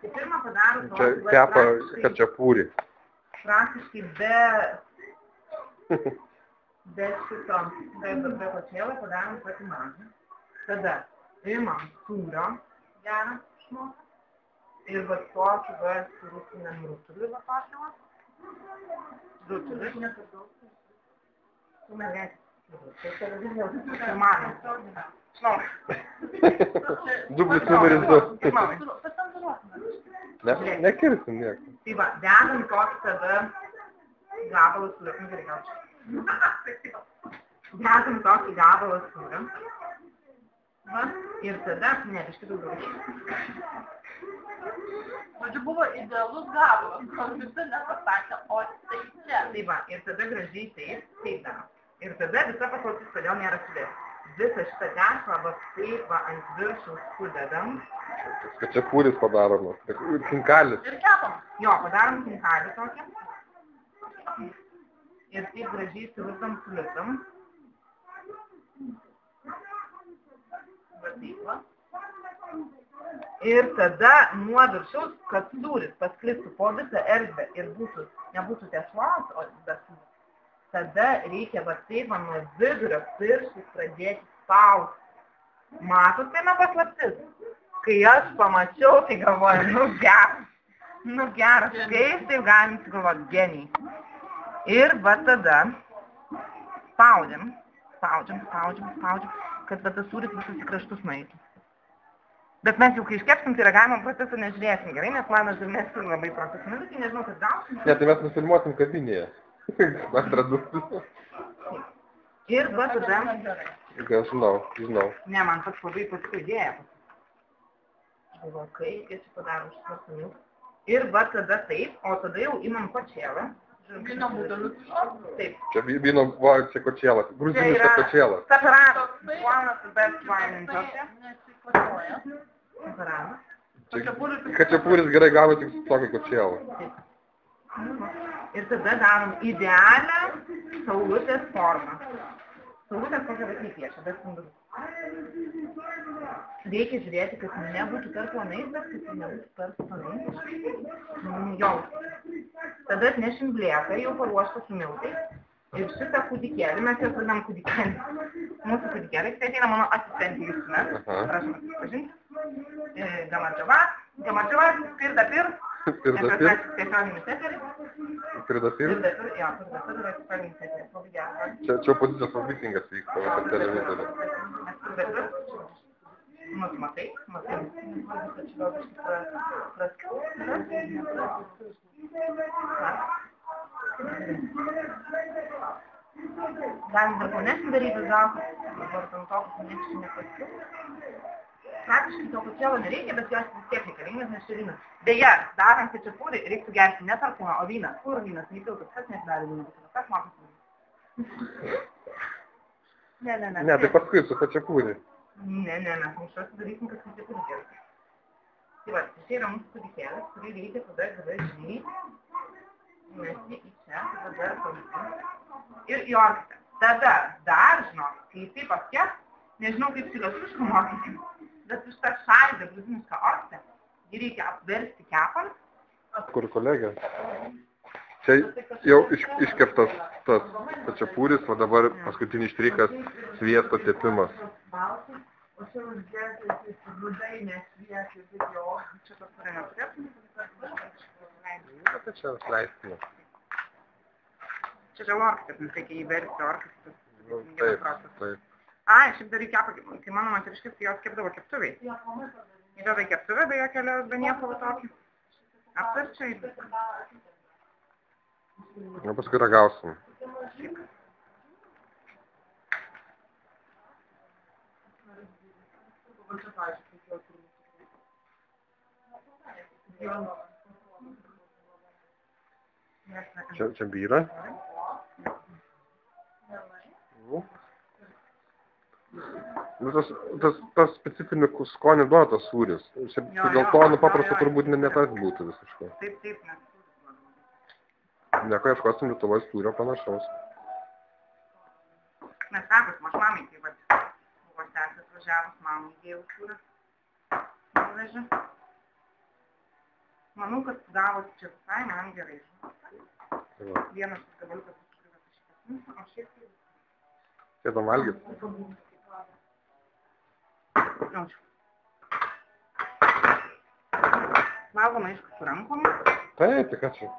Tai pirmą padaro Čia kepa kačiapūrį. Praktiškai be šito, be kočėlą padarom patį mažą. Tada imam sūrio gerą šmoką. Ir va tokį va surūpinam rutulį va tokį va. Rutulį, ne per daug. Tu mergaitė. Tai televizijos filmavimas. Žinau. Dublis numeris 2. Nekirsim nieko. Tai va, dedam tokį tada gabalą sūrio. Gerai, gal čia. Dedam tokį gabalą sūrio. Va, ir tada, ne, iš kitų daugiau. Žodžiu, buvo idealus gabalas, kol visi nepasakė, o tai čia. Tai va, ir tada gražiai taip daro. Ir tada visa paslaptis, kodėl nėra sudėti. Visą šitą tešlą va taip va ant viršaus sudedam. Kačiapūris padaromas, kinkalis. Ir kepam. Jo, padarom kinkalį tokį. Ir taip gražiai sulitam. Va taip va. Ir tada nuo viršaus, kad sūris pasklistų po visą erdvę ir nebūtų tešlos, o bet tada reikia va taip va nuo vidurio pirštus pradėti spausti. Matot, tai paslaptis? Kai aš pamačiau, tai galvoju, nu geras, kaip taip galim sugalvoti, genijai. Ir va tada spaudžiam, kad va tas sūris visus į kraštus nueitų. Bet mes jau kai iškepsim, tai ragavimo procesą nežiūrėsim gerai, nes manas ir mes labai profesionaliai, tai nežinau, kad gausim. Ne, tai mes nufilmuosim kavinėje. Atradus. Ir va tada... Žinau. Ne, man pats labai patiko idėja. Galvoju, kaip čia padarom šitą milką. Ir va tada taip, o tada jau imam kočėlą. Vyno būdelius. Taip. Čia vyno, va, čia kočėlas. Gruziniškas kočėlas. Saparatas. One of the best wine in Tokio. Nesikočioja. Saparatas. Kačiapūris gerai gavo tik su tokio kočėlo. Taip. Ir tada darom idealią saulutės formą. Saulutės kokią vaikai piešia, bet sundus. Reikia žiūrėti, kad nebūtų per planais, bet kad nebūtų per planais. Jau. Tada atnešim blėką, jau paruoštą su miltais. Ir šitą kūdikėlį, mes jau vadinam kūdikėlį. Mūsų kūdikėlį, tai ateina mano asistentė Justina. Prašom atsipažinti. Gamadžava, Pirdapir. Pirdapir? Tiesioginis eteris. Pirdapir? Jo, Pirdapir yra tiesioginis eteris. Labai geras. Čia opozicijos mitingas vyksta, per televizorių. Nes Pirdapir, matai, kad čia gal praskiau. Galim dar paunesnį daryti gal, vartant to, kad nieks čia nepaskiau. Praktiškai to kočėlo nereikia, bet jos vis tiek reikalingas, nes čia vynas. Beje, darant kačiapūrį reiktų gerti ne tarpūną, o vyną. Kur vynas? Neįpiltas, kas nesidarė vyną? Kas mokas vyną? Ne. Ne, tai paskui su kačiapūrį. Ne, mes anksčiau darysim, kad kačiapūrį gerti. Tai va, čia yra mūsų kūdikėlis, kurį reikia tada gražiai įmesti į čia, tada palikti. Ir į orkitę. Tada dar, žinok, kai tai paskės, nežinau kaip su lietuvišku mokyti, bet už tą šaldę gruzinišką orkitę, jį reikia apversti kepant. Kur kolegė? Čia jau iškeptas tas kačiapūris, o dabar paskutinis štrichas sviesto tepimas. O čia uždėti grūdai nesviesti, taip jau, čia tas turė neturėtų. Tai čia leistina. Čia žal orkitės, mums reikia įversti orkitės. Taip. Ai, šiaip dar reikia, kai mano moteriškis, tai jos kepdavo keptuviai. Įdeda keptuvę, be jokelio, be nieko va tokį. Aptarčia į viską. O paskui ragausim. Čia byra. Tas specifinį skonį duoda tas sūris. Dėl to, paprasto turbūt ne tas būtų visiškai. Taip, nes. Nieko ieškosim Lietuvos sūrio panašaus. Mes sakos, mamai, tai va, buvo sesės važiavus, mamai įdėjau sūrį. Nuvežė. Manau, kad gavosi čia visai man gerai. Tai va. Vienas gabaliukas užkliuvęs šitas, o šiaip tai... Sėdam valgyt. Ačiū. Valgom, aišku, su rankom. Taip, tai ką čia?